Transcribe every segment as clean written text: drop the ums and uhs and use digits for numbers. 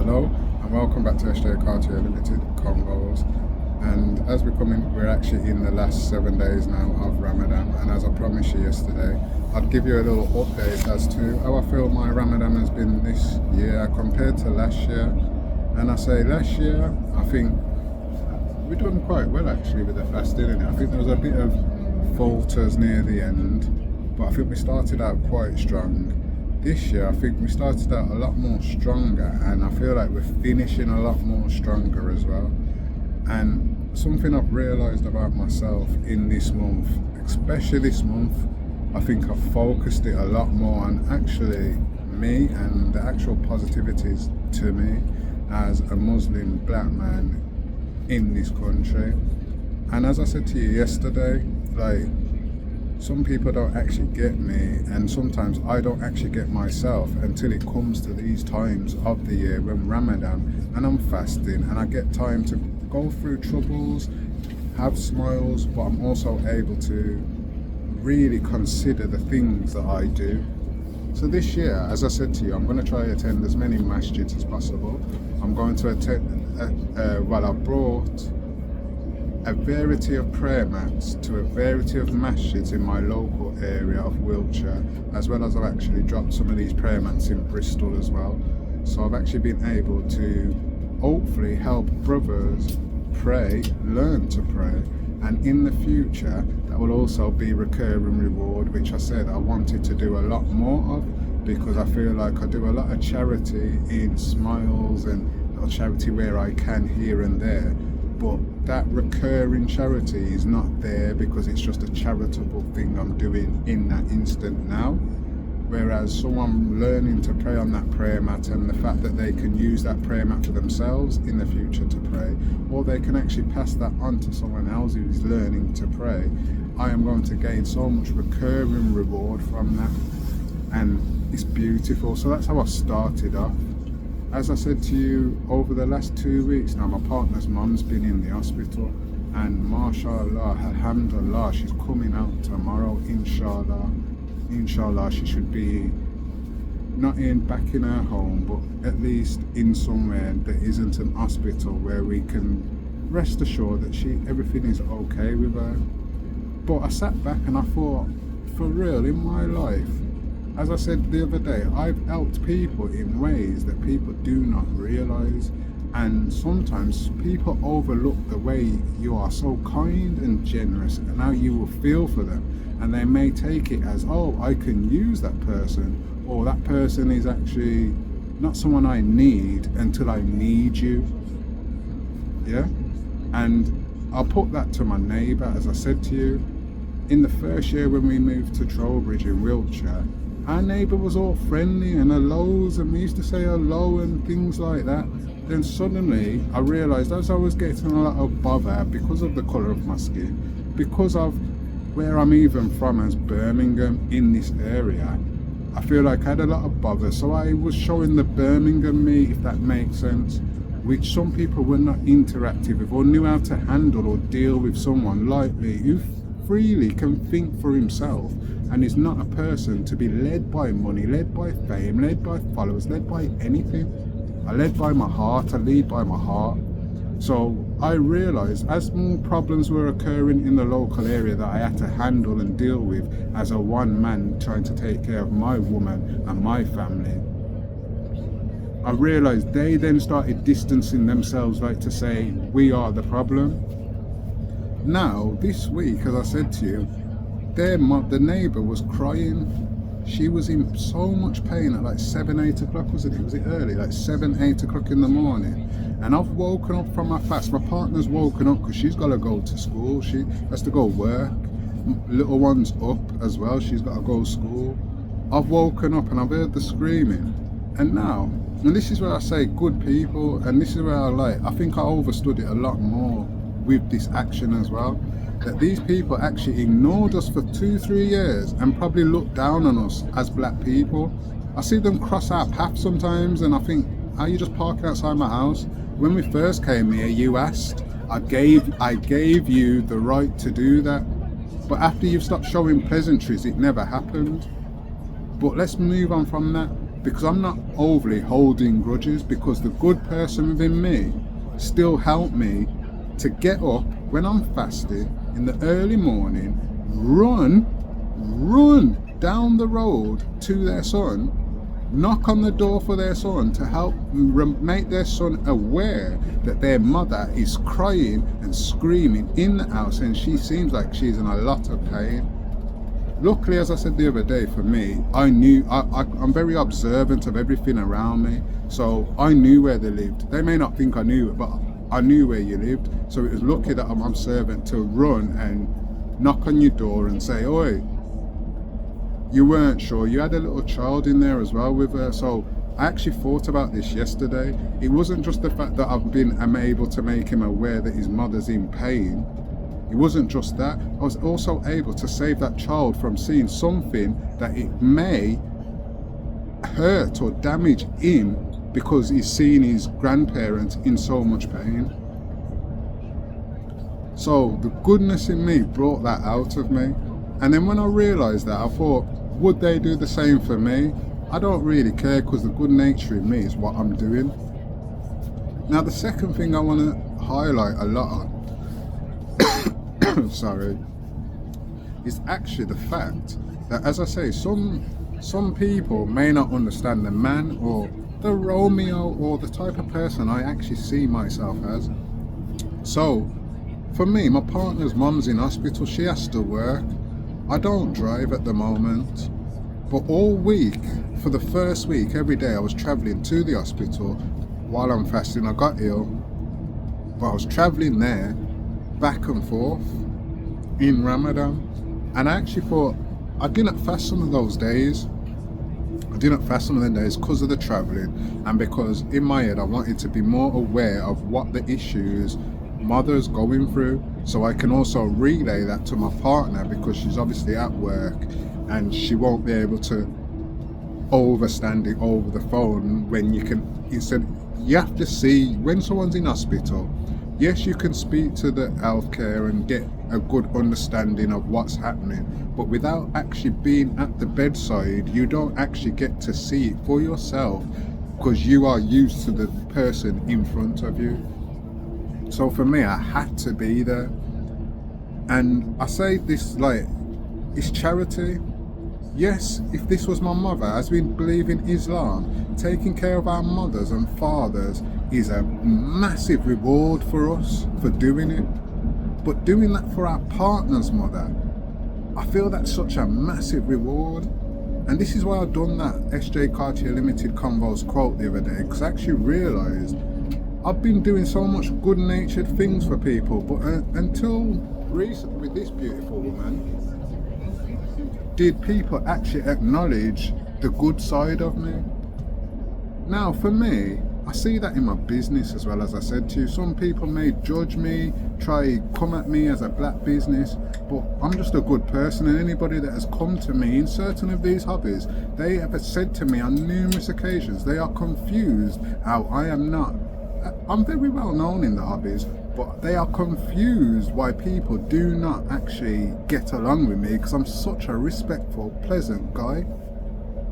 Hello and welcome back to SJ Cartier Limited Convos. And as we're actually in the last 7 days now of Ramadan, and as I promised you yesterday, I'd give you a little update as to how I feel my Ramadan has been this year compared to last year. And I say last year, I think we've done quite well actually with the fasting, innit? I think there was a bit of falters near the end, but I think we started out quite strong. This year I think we started out a lot more stronger, and I feel like we're finishing a lot more stronger as well. And something I've realised about myself in this month, especially this month, I think I've focused it a lot more on actually me and the actual positivities to me as a Muslim black man in this country. And as I said to you yesterday, like, some people don't actually get me, and sometimes I don't actually get myself until it comes to these times of the year when Ramadan and I'm fasting and I get time to go through troubles, have smiles, but I'm also able to really consider the things that I do. So this year, as I said to you, I'm going to try to attend as many masjids as possible. I'm going to attend, I brought a variety of prayer mats to a variety of masjids in my local area of Wiltshire, as well as I've actually dropped some of these prayer mats in Bristol as well. So I've actually been able to hopefully help brothers pray, learn to pray, and in the future that will also be recurring reward, which I said I wanted to do a lot more of, because I feel like I do a lot of charity in Smiles and little charity where I can here and there, but that recurring charity is not there because it's just a charitable thing I'm doing in that instant now. Whereas someone learning to pray on that prayer mat, and the fact that they can use that prayer mat for themselves in the future to pray, or they can actually pass that on to someone else who is learning to pray, I am going to gain so much recurring reward from that, and it's beautiful. So that's how I started off. As I said to you, over the last 2 weeks now, my partner's mum's been in the hospital, and mashallah, alhamdulillah, she's coming out tomorrow, inshallah she should be not back in her home, but at least in somewhere that isn't an hospital, where we can rest assured that everything is okay with her. But I sat back and I thought, for real, in my life, as I said the other day, I've helped people in ways that people do not realise, and sometimes people overlook the way you are so kind and generous and how you will feel for them, and they may take it as, oh, I can use that person, or that person is actually not someone I need until I need you. Yeah? And I'll put that to my neighbour. As I said to you, in the first year when we moved to Trowbridge in Wiltshire, our neighbour was all friendly and hellos, and we used to say hello and things like that. Then suddenly I realised, as I was getting a lot of bother because of the colour of my skin, because of where I'm even from as Birmingham in this area, I feel like I had a lot of bother. So I was showing the Birmingham me, if that makes sense, which some people were not interactive with or knew how to handle or deal with someone like me, who freely can think for himself and is not a person to be led by money, led by fame, led by followers, led by anything. I led by my heart, I lead by my heart. So I realised as more problems were occurring in the local area that I had to handle and deal with as a one man trying to take care of my woman and my family, I realised they then started distancing themselves, like to say, we are the problem. Now, this week, as I said to you, the neighbour was crying. She was in so much pain at like 7-8 o'clock, was it early, like 7-8 o'clock in the morning, and I've woken up from my fast. My partner's woken up because she's got to go to school, she has to go work, little one's up as well, she's got to go to school. I've woken up and I've heard the screaming, and now, and this is where I say good people, and this is where I think I overstood it a lot more with this action as well, that these people actually ignored us for 2-3 years and probably looked down on us as black people. I see them cross our path sometimes and I think, are you just parking outside my house? When we first came here, you asked, I gave you the right to do that, But after you've stopped showing pleasantries, it never happened. But let's move on from that. because I'm not overly holding grudges, because the good person within me still helped me to get up when I'm fasting in the early morning, run down the road to their son, knock on the door for their son to help make their son aware that their mother is crying and screaming in the house and she seems like she's in a lot of pain. Luckily, as I said the other day, for me, I knew, I'm very observant of everything around me, so I knew where they lived. They may not think I knew it, but I knew where you lived, so it was lucky that I'm observant to run and knock on your door and say, oi, you weren't sure, you had a little child in there as well with her. So I actually thought about this yesterday. It wasn't just the fact that I'm able to make him aware that his mother's in pain. It wasn't just that, I was also able to save that child from seeing something that it may hurt or damage him because he's seeing his grandparents in so much pain. So the goodness in me brought that out of me. And then when I realised that, I thought, would they do the same for me? I don't really care, because the good nature in me is what I'm doing. Now the second thing I want to highlight a lot on, sorry, is actually the fact that, as I say, some people may not understand the man or the Romeo or the type of person I actually see myself as. So for me, my partner's mum's in hospital, she has to work. I don't drive at the moment, but all week, for the first week, every day I was travelling to the hospital while I'm fasting. I got ill, but I was travelling there, back and forth, in Ramadan. And I actually thought, I didn't fast some of those days. I didn't fast some of the days because of the travelling, and because in my head I wanted to be more aware of what the issues mother's going through, so I can also relay that to my partner, because she's obviously at work and she won't be able to overstand it over the phone. When you have to see when someone's in hospital, yes, you can speak to the healthcare and get a good understanding of what's happening, but without actually being at the bedside, you don't actually get to see it for yourself, because you are used to the person in front of you. So for me, I had to be there. And I say this like, it's charity. Yes, if this was my mother, as we believe in Islam, taking care of our mothers and fathers is a massive reward for us for doing it. But doing that for our partner's mother, I feel that's such a massive reward. And this is why I've done that SJ Cartier Limited Convos quote the other day, because I actually realised I've been doing so much good-natured things for people, but until recently with this beautiful woman, did people actually acknowledge the good side of me. Now for me, I see that in my business as well. As I said to you, some people may judge me, try come at me as a black business, but I'm just a good person, and anybody that has come to me in certain of these hobbies, they have said to me on numerous occasions, they are confused how I am not. I'm very well known in the hobbies, but they are confused why people do not actually get along with me, because I'm such a respectful, pleasant guy.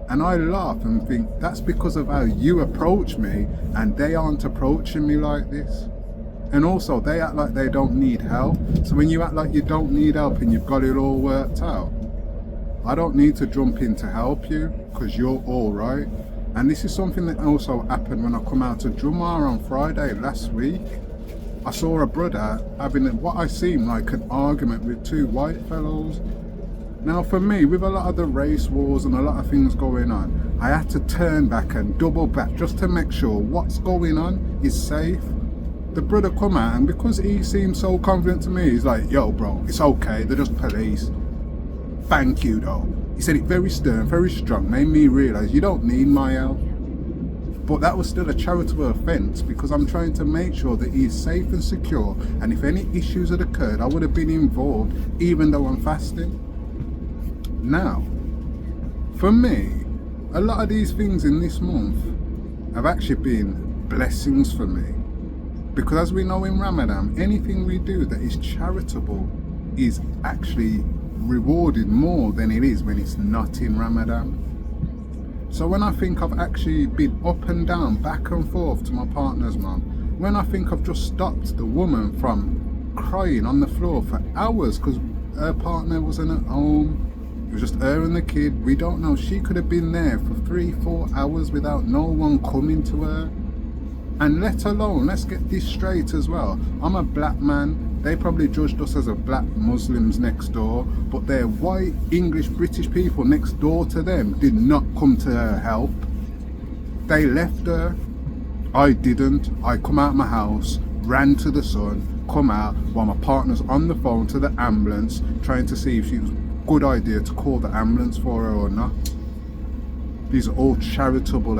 And I laugh and think that's because of how you approach me, and they aren't approaching me like this. And also they act like they don't need help. So when you act like you don't need help and you've got it all worked out, I don't need to jump in to help you, because you're all right. And this is something that also happened when I come out to Jumar on Friday last week. I saw a brother having what I seemed like an argument with two white fellows. Now for me, with a lot of the race wars and a lot of things going on, I had to turn back and double back just to make sure what's going on is safe. The brother come out, and because he seemed so confident to me, he's like, yo bro, it's okay, they're just police. Thank you though. He said it very stern, very strong, made me realise you don't need my help. But that was still a charitable offence, because I'm trying to make sure that he's safe and secure, and if any issues had occurred, I would have been involved even though I'm fasting. Now, for me, a lot of these things in this month have actually been blessings for me. Because as we know in Ramadan, anything we do that is charitable is actually rewarded more than it is when it's not in Ramadan. So when I think I've actually been up and down, back and forth to my partner's mum, when I think I've just stopped the woman from crying on the floor for hours because her partner wasn't at home, it was just her and the kid, we don't know, she could have been there for 3-4 hours without no one coming to her. And let alone, let's get this straight as well, I'm a black man, they probably judged us as a black Muslims next door, but their white English British people next door to them did not come to her help. They left her. I didn't. I come out my house, ran to the sun, come out while my partner's on the phone to the ambulance trying to see if it was a good idea to call the ambulance for her or not. These are all charitable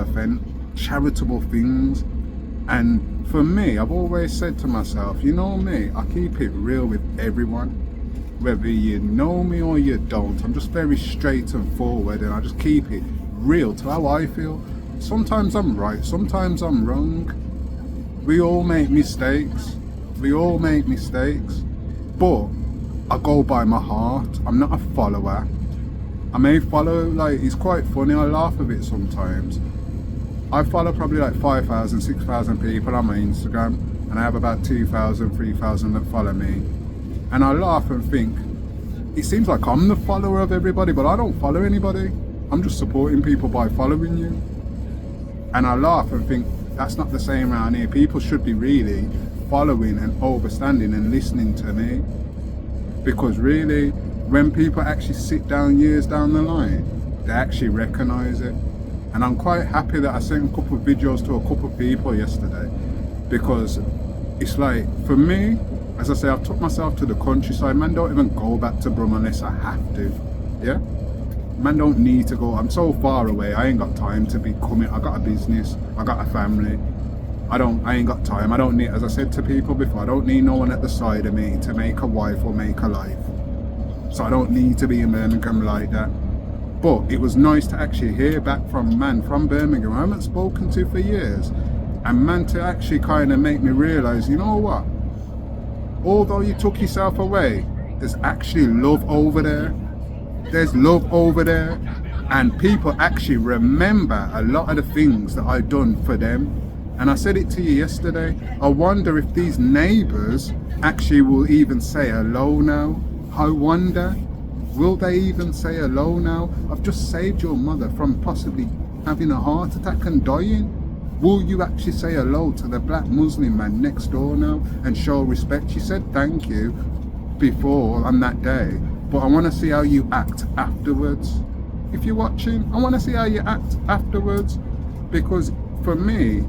things. And for me, I've always said to myself, you know me, I keep it real with everyone. Whether you know me or you don't, I'm just very straight and forward, and I just keep it real to how I feel. Sometimes I'm right, sometimes I'm wrong. We all make mistakes. But I go by my heart. I'm not a follower. I may follow, like, it's quite funny, I laugh a bit sometimes. I follow probably like 5,000, 6,000 people on my Instagram, and I have about 2,000, 3,000 that follow me. And I laugh and think, it seems like I'm the follower of everybody, but I don't follow anybody. I'm just supporting people by following you. And I laugh and think, that's not the same around here. People should be really following and understanding and listening to me. Because really, when people actually sit down years down the line, they actually recognise it. And I'm quite happy that I sent a couple of videos to a couple of people yesterday, because it's like, for me, as I say, I've took myself to the countryside. Man, don't even go back to Brum unless I have to. Yeah? Man, don't need to go. I'm so far away, I ain't got time to be coming. I got a business, I got a family. I ain't got time. I don't need, as I said to people before, I don't need no one at the side of me to make a wife or make a life. So I don't need to be in Birmingham like that. But it was nice to actually hear back from man from Birmingham I haven't spoken to for years, and man to actually kind of make me realise, you know what, although you took yourself away, there's actually love over there. There's love over there, and people actually remember a lot of the things that I've done for them. And I said it to you yesterday, I wonder if these neighbours actually will even say hello now. I wonder, will they even say hello now? I've just saved your mother from possibly having a heart attack and dying. Will you actually say hello to the black Muslim man next door now and show respect? She said thank you before on that day, but I want to see how you act afterwards. If you're watching, I want to see how you act afterwards, because for me,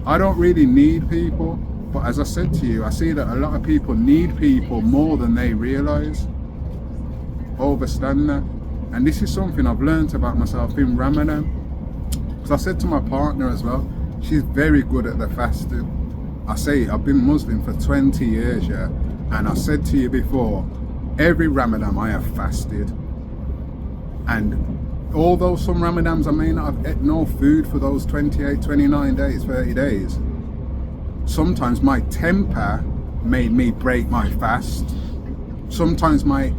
I don't really need people, but as I said to you, I see that a lot of people need people more than they realise. Understand that? And this is something I've learned about myself in Ramadan, because I said to my partner as well, she's very good at the fasting. I say I've been Muslim for 20 years, yeah, and I said to you before, every Ramadan I have fasted, and although some Ramadans I may not have ate no food for those 28, 29 days, 30 days, sometimes my temper made me break my fast. Sometimes my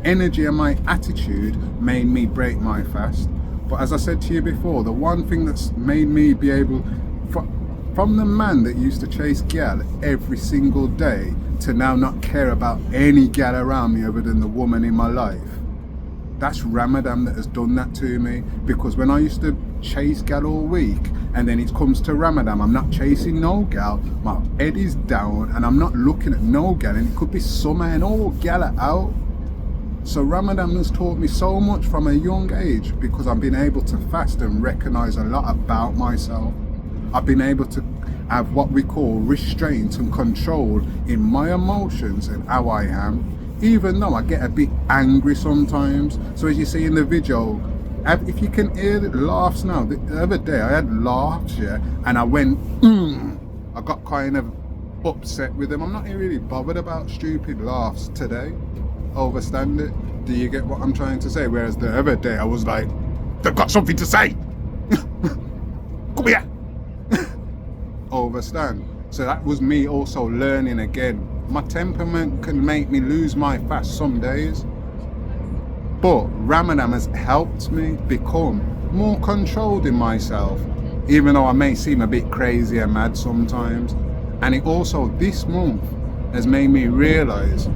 energy and my attitude made me break my fast. But as I said to you before, the one thing that's made me be able, from the man that used to chase gal every single day to now not care about any gal around me other than the woman in my life, that's Ramadan that has done that to me. Because when I used to chase gal all week, and then it comes to Ramadan, I'm not chasing no gal, my head is down and I'm not looking at no gal, and it could be summer and all gal are out. So Ramadan has taught me so much from a young age, because I've been able to fast and recognise a lot about myself. I've been able to have what we call restraint and control in my emotions and how I am, even though I get a bit angry sometimes. So as you see in the video, if you can hear the laughs now, the other day I had laughs, yeah, and I went, I got kind of upset with them. I'm not really bothered about stupid laughs today. Overstand it? Do you get what I'm trying to say? Whereas the other day I was like, they've got something to say. Come here. Overstand? So that was me also learning again. My temperament can make me lose my fast some days, but Ramadan has helped me become more controlled in myself, even though I may seem a bit crazy and mad sometimes. And it also, this month, has made me realise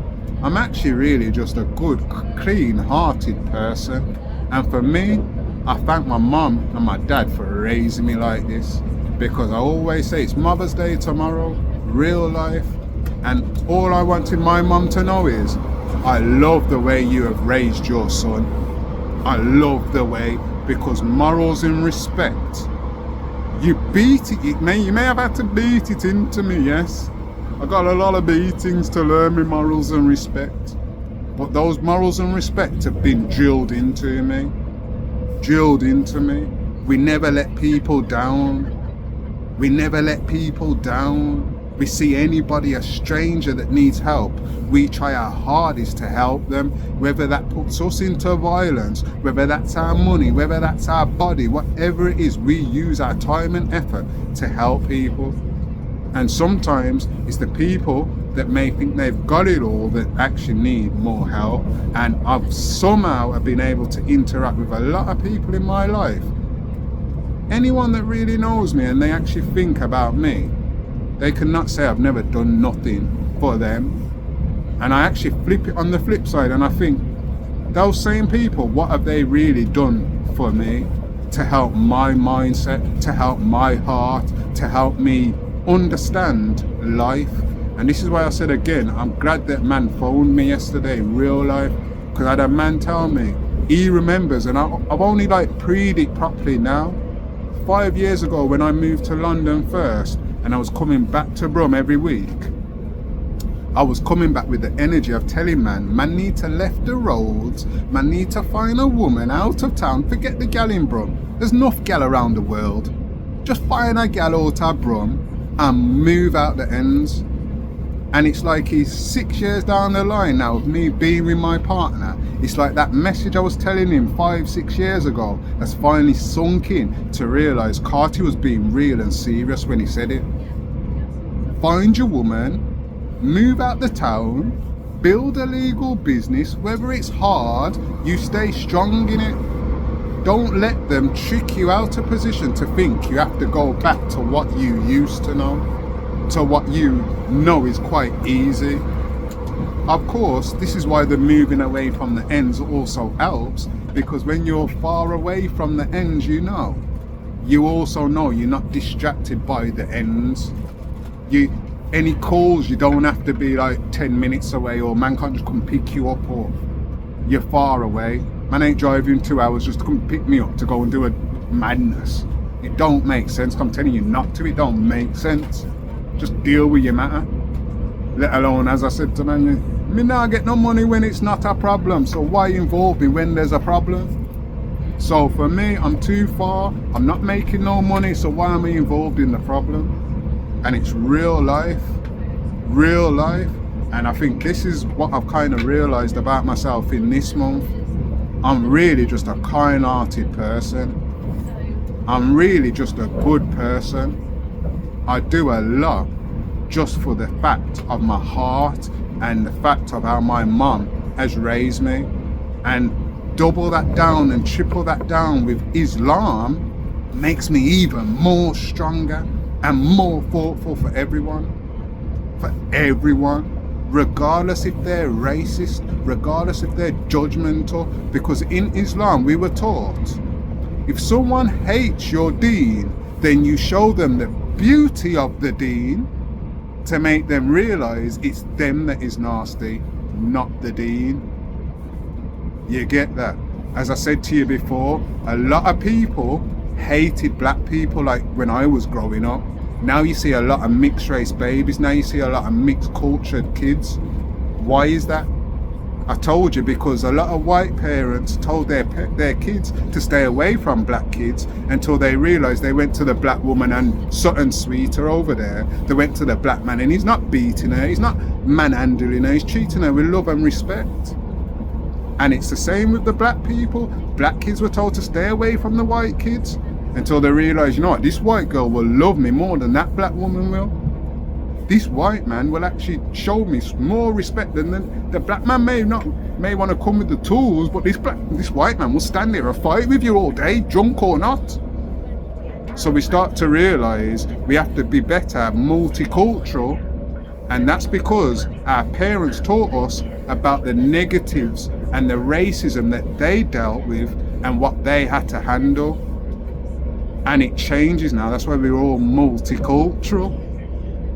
I'm actually really just a good, clean-hearted person. And for me, I thank my mum and my dad for raising me like this, because I always say it's Mother's Day tomorrow, real life, and all I wanted my mum to know is, I love the way you have raised your son. I love the way, because morals and respect, you beat it, you may have had to beat it into me, yes. I got a lot of beatings to learn me morals and respect. But those morals and respect have been drilled into me. Drilled into me. We never let people down. We never let people down. We see anybody, a stranger that needs help, we try our hardest to help them, whether that puts us into violence, whether that's our money, whether that's our body, whatever it is, we use our time and effort to help people. And sometimes it's the people that may think they've got it all that actually need more help. And I've somehow been able to interact with a lot of people in my life. Anyone that really knows me and they actually think about me, they cannot say I've never done nothing for them. And I actually flip it on the flip side and I think, those same people, what have they really done for me to help my mindset, to help my heart, to help me understand life? And this is why I said again, I'm glad that man phoned me yesterday in real life, because I had a man tell me he remembers, and I've only preed it properly now. 5 years ago when I moved to London first, and I was coming back to Brum every week, I was coming back with the energy of telling man need to left the roads, man need to find a woman out of town, forget the gal in Brum. There's enough gal around the world. Just find a gal out of Brum and move out the ends. And it's like he's 6 years down the line now of me being with my partner. It's like that message I was telling him 5-6 years ago has finally sunk in to realise Carty was being real and serious when he said it. Find your woman, move out the town, build a legal business. Whether it's hard, you stay strong in it. Don't let them trick you out of position to think you have to go back to what you used to know, to what you know is quite easy. Of course, this is why the moving away from the ends also helps, because when you're far away from the ends, you also know you're not distracted by the ends. Any calls, you don't have to be 10 minutes away, or man can't just come pick you up, or you're far away. Man ain't driving 2 hours just to come pick me up to go and do a madness. It don't make sense. I'm telling you not to. It don't make sense. Just deal with your matter. Let alone, as I said to man, me not get no money when it's not a problem, so why involve me when there's a problem? So for me, I'm too far, I'm not making no money, so why am I involved in the problem? And it's real life, and I think this is what I've kind of realised about myself in this month. I'm really just a kind-hearted person. I'm really just a good person. I do a lot just for the fact of my heart and the fact of how my mum has raised me, and double that down and triple that down with Islam makes me even more stronger and more thoughtful for everyone, regardless if they're racist, regardless if they're judgmental, because in Islam we were taught, if someone hates your deen, then you show them the beauty of the deen to make them realise it's them that is nasty, not the deen. You get that? As I said to you before, a lot of people hated black people when I was growing up. Now you see a lot of mixed race babies, now you see a lot of mixed cultured kids. Why is that? I told you, because a lot of white parents told their kids to stay away from black kids until they realised they went to the black woman and something sweeter over there. They went to the black man and he's not beating her, he's not manhandling her, he's treating her with love and respect. And it's the same with the black people. Black kids were told to stay away from the white kids until they realised, you know what, this white girl will love me more than that black woman will. this white man will actually show me more respect than the black man may want to come with the tools, but this white man will stand there and fight with you all day, drunk or not. So we start to realise we have to be better multicultural, and that's because our parents taught us about the negatives and the racism that they dealt with and what they had to handle. And it changes now. That's why we're all multicultural.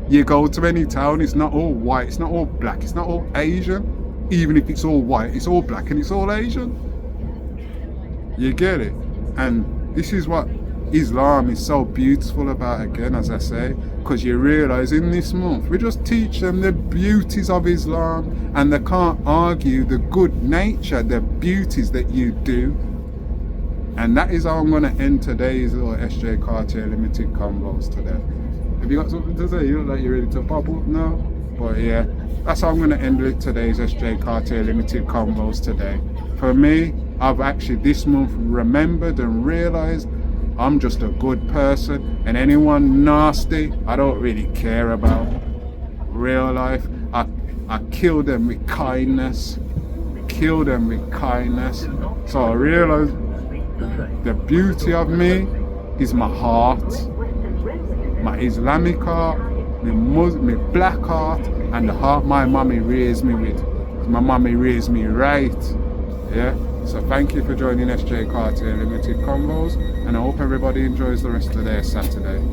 You go to any town, it's not all white, it's not all black, it's not all Asian. Even if it's all white, it's all black and it's all Asian. You get it? And this is what Islam is so beautiful about, again, as I say, because you realise in this month we just teach them the beauties of Islam, and they can't argue the good nature, the beauties that you do. And that is how I'm going to end today's little SJ Cartier Limited Convos today. Have you got something to say? You look like you're ready to pop up now. But yeah, that's how I'm going to end with today's SJ Cartier Limited Convos today. For me, I've actually this month remembered and realised I'm just a good person, and anyone nasty I don't really care about. Real life, I kill them with kindness. Kill them with kindness. So I realised the beauty of me is my heart, my Islamic heart, my black heart, and the heart my mommy raised me with. My mommy raised me right. Yeah. So thank you for joining SJ Cartier Limited Convos, and I hope everybody enjoys the rest of their Saturday.